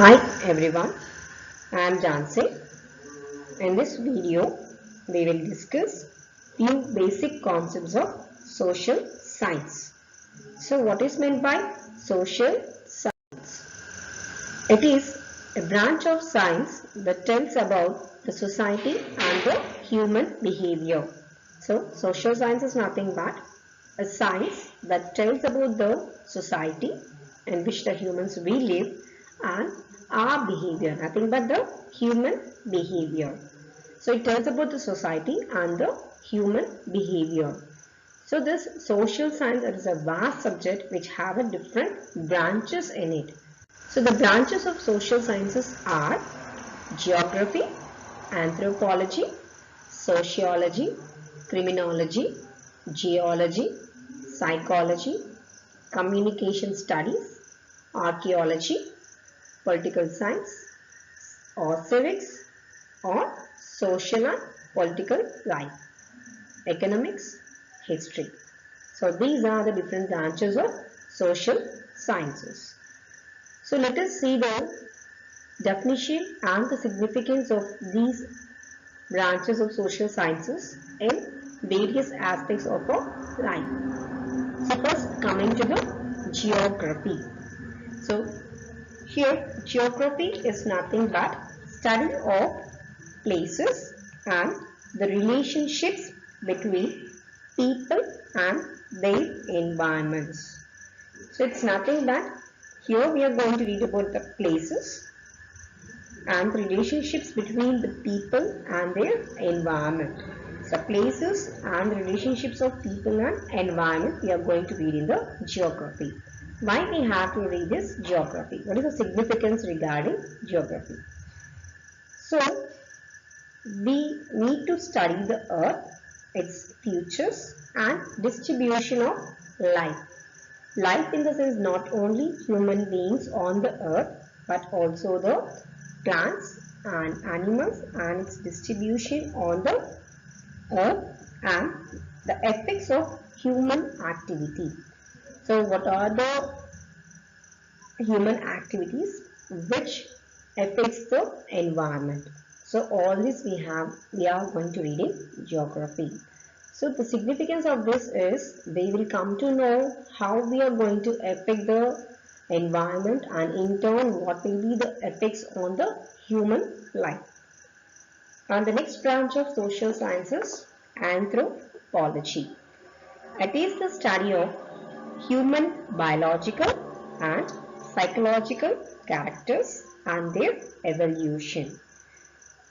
Hi everyone, I am Jansi. In this video, we will discuss few basic concepts of social science. So what is meant by social science? It is a branch of science that tells about the society and the human behavior. So social science is nothing but a science that tells about the society in which the humans we live and our behavior, nothing but the human behavior. So it tells about the society and the human behavior. So this social science is a vast subject which have a different branches in it. So the branches of social sciences are geography, anthropology, sociology, criminology, geology, psychology, communication studies, archaeology, political science, or civics, or social and political life, economics, history. So these are the different branches of social sciences. So let us see the definition and the significance of these branches of social sciences in various aspects of our life. So first coming to the geography. So here geography is nothing but study of places and the relationships between people and their environments. So it's nothing but here we are going to read about the places and relationships between the people and their environment. So places and relationships of people and environment we are going to read in the geography. Why we have to read this geography? What is the significance regarding geography? So we need to study the earth, its features and distribution of life. Life in the sense not only human beings on the earth but also the plants and animals and its distribution on the earth and the effects of human activity. So what are the human activities which affects the environment? So all this we are going to read in geography. So the significance of this is we will come to know how we are going to affect the environment and in turn what will be the effects on the human life. And the next branch of social sciences, anthropology. It is the study of human biological and psychological characters and their evolution.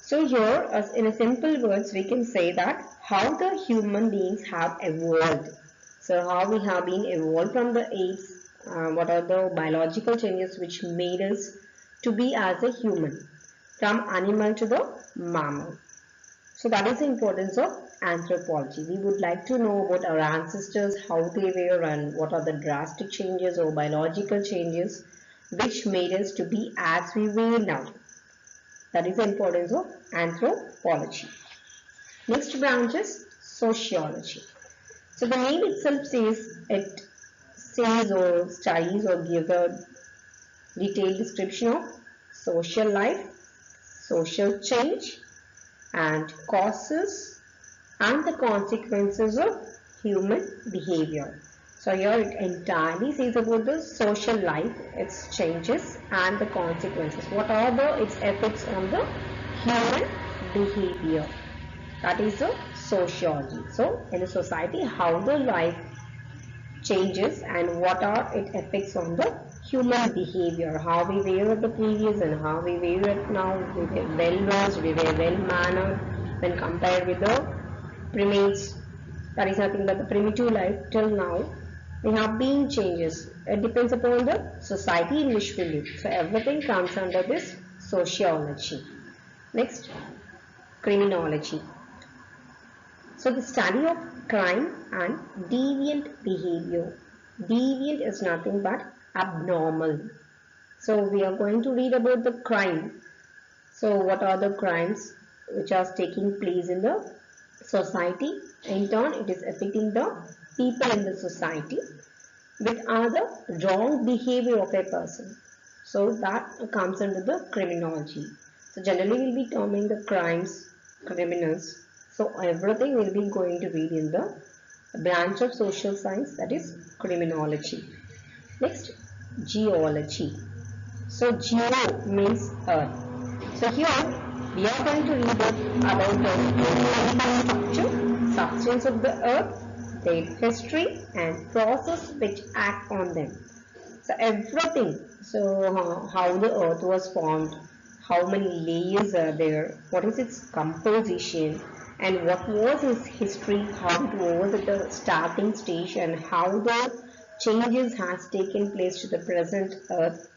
So here, as in a simple words, we can say that how the human beings have evolved. So how we have been evolved from the apes, what are the biological changes which made us to be as a human, from animal to the mammal. So that is the importance of anthropology. We would like to know about our ancestors, how they were and what are the drastic changes or biological changes which made us to be as we were now. That is the importance of anthropology. Next branch is sociology. So the name itself says or studies or gives a detailed description of social life, social change and causes and the consequences of human behavior. So here it entirely says about the social life, its changes and the consequences. What are its effects on the human behavior? That is the sociology. So in a society, how the life changes and what are its effects on the human behavior, how we were at the previous and how we were at now. We were well versed, we were well mannered when compared with the primates. That is nothing but the primitive life till now. We have been changes. It depends upon the society in which we live. So everything comes under this sociology. Next, criminology. So the study of crime and deviant behavior. Deviant is nothing but abnormal. So we are going to read about the crime. So what are the crimes which are taking place in the society? In turn, it is affecting the people in the society. Which are the wrong behavior of a person. So that comes under the criminology. So generally we'll be terming the crimes, criminals. So everything will be going to read in the branch of social science, that is criminology. Next, geology. So geo means earth. So here we are going to read about the structure, substance of the earth, their history and process which act on them. So everything, so how the earth was formed, how many layers are there, what is its composition, and what was its history, how it was at the starting stage, and how the changes has taken place to the present earth.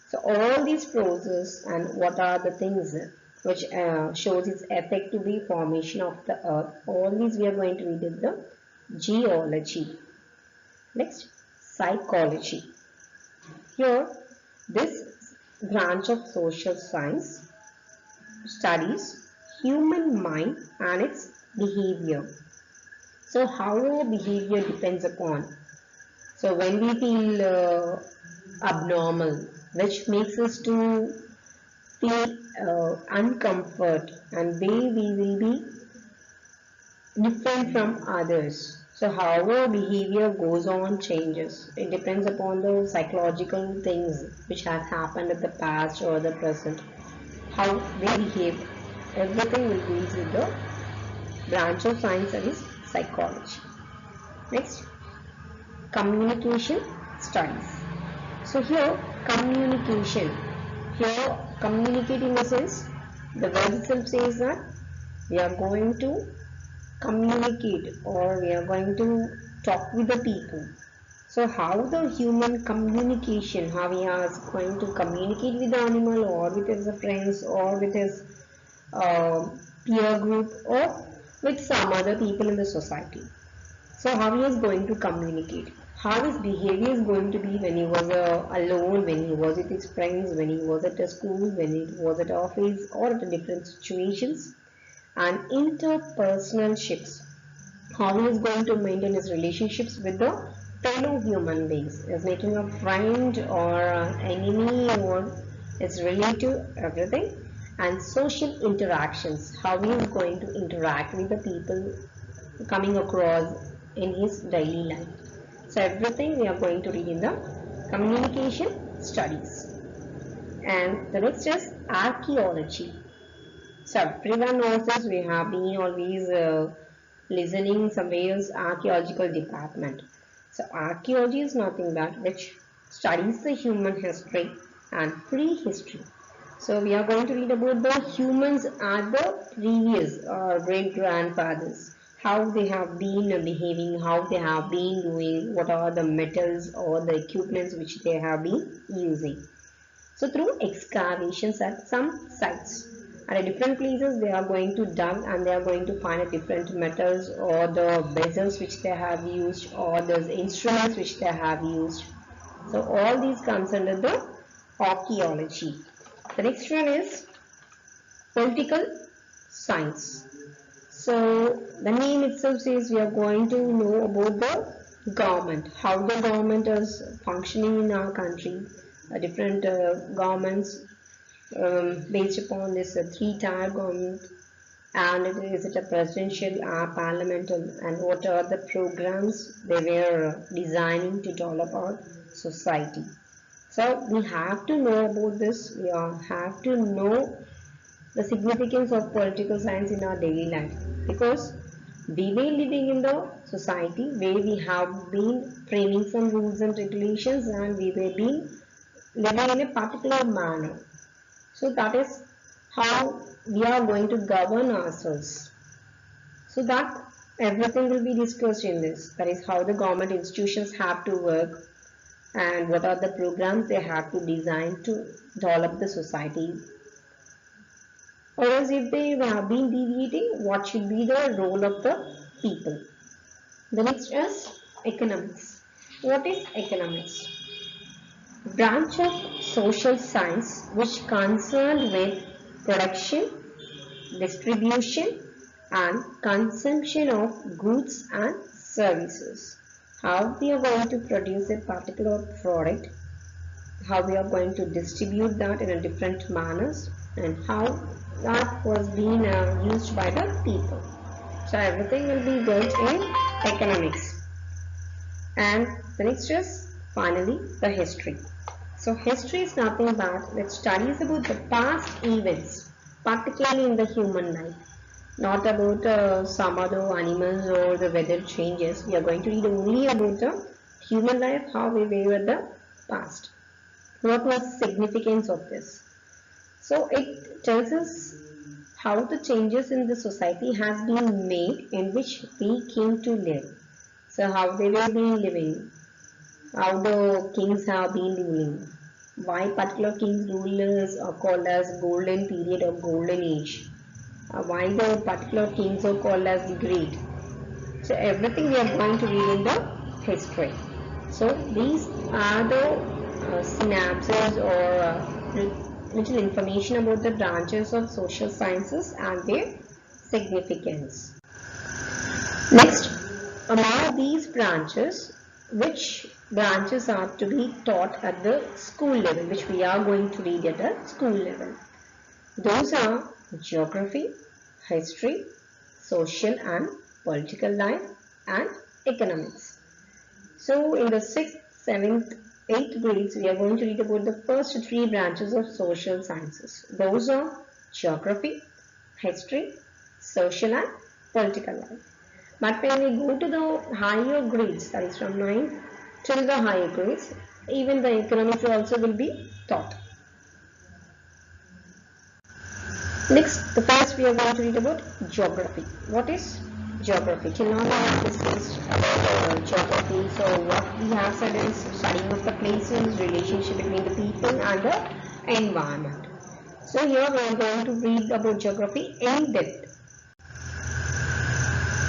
So all these processes and what are the things which shows its effect to the formation of the earth, all these we are going to read in the geology. Next, psychology. Here, this branch of social science studies human mind and its behavior. So, how our behavior depends upon. So, when we feel abnormal, which makes us to feel uncomfort, and way we will be different from others. So how our behavior goes on changes. It depends upon the psychological things which has happened at the past or the present. How they behave. Everything will be with the branch of science, that is psychology. Next, communication studies. So here communication. Here communicate in the sense, the word itself says that we are going to communicate or we are going to talk with the people. So how the human communication, how he is going to communicate with the animal or with his friends or with his peer group or with some other people in the society. So how he is going to communicate, how his behavior is going to be when he was alone, when he was with his friends, when he was at a school, when he was at office or at different situations, and interpersonal ships, how he is going to maintain his relationships with the fellow human beings, is making a friend or enemy or his relative, everything, and social interactions, how he is going to interact with the people coming across in his daily life. So everything we are going to read in the communication studies. And the next is archaeology. So everyone knows this, we have been always listening somewhere's archaeological department. So archaeology is nothing but which studies the human history and prehistory. So we are going to read about the humans at the previous great grandfathers, how they have been behaving, how they have been doing, what are the metals or the equipments which they have been using. So through excavations at some sites, at different places they are going to dug and they are going to find different metals or the vessels which they have used or the instruments which they have used. So all these comes under the archaeology. The next one is political science. So the name itself says we are going to know about the government, how the government is functioning in our country, different governments based upon this three-tier government, and is it a presidential or parliamental, and what are the programs they were designing to develop our society. So we have to know about this, we have to know the significance of political science in our daily life, because we were living in the society where we have been framing some rules and regulations and we were being living in a particular manner. So that is how we are going to govern ourselves. So that everything will be discussed in this. That is how the government institutions have to work and what are the programs they have to design to develop the society. Or else if they have been deviating, what should be the role of the people. The next is economics. What is economics? Branch of social science which concerned with production, distribution and consumption of goods and services. How we are going to produce a particular product, how we are going to distribute that in a different manners, and how that was being used by the people. So everything will be built in economics. And the next is finally the history. So history is nothing but it studies about the past events, particularly in the human life, not about some other animals or the weather changes. We are going to read only about the human life, how we were at the past. What was the significance of this? So it tells us how the changes in the society has been made in which we came to live. So how they were been living, how the kings have been ruling, why particular kings rulers are called as golden period or golden age, why the particular kings are called as great. So everything we are going to read in the history. So these are the synapses or little information about the branches of social sciences and their significance. Next, among these branches, which branches are to be taught at the school level, which we are going to read at the school level? Those are geography, history, social and political life, and economics. So in the 6th, 7th, 8th grades, we are going to read about the first 3 branches of social sciences. Those are geography, history, social and political life. But when we go to the higher grades, that is from 9th till the higher grades, even the economics also will be taught. Next, the first we are going to read about geography. What is geography? Till now we have discussed about geography. So what we have said is studying of the places, relationship between the people and the environment. So here we are going to read about geography in depth.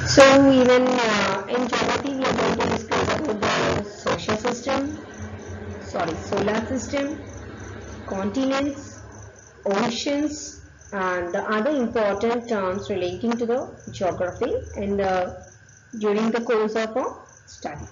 So even in geography we are going to discuss about the social system, solar system, continents, oceans, and the other important terms relating to the geography and during the course of our study.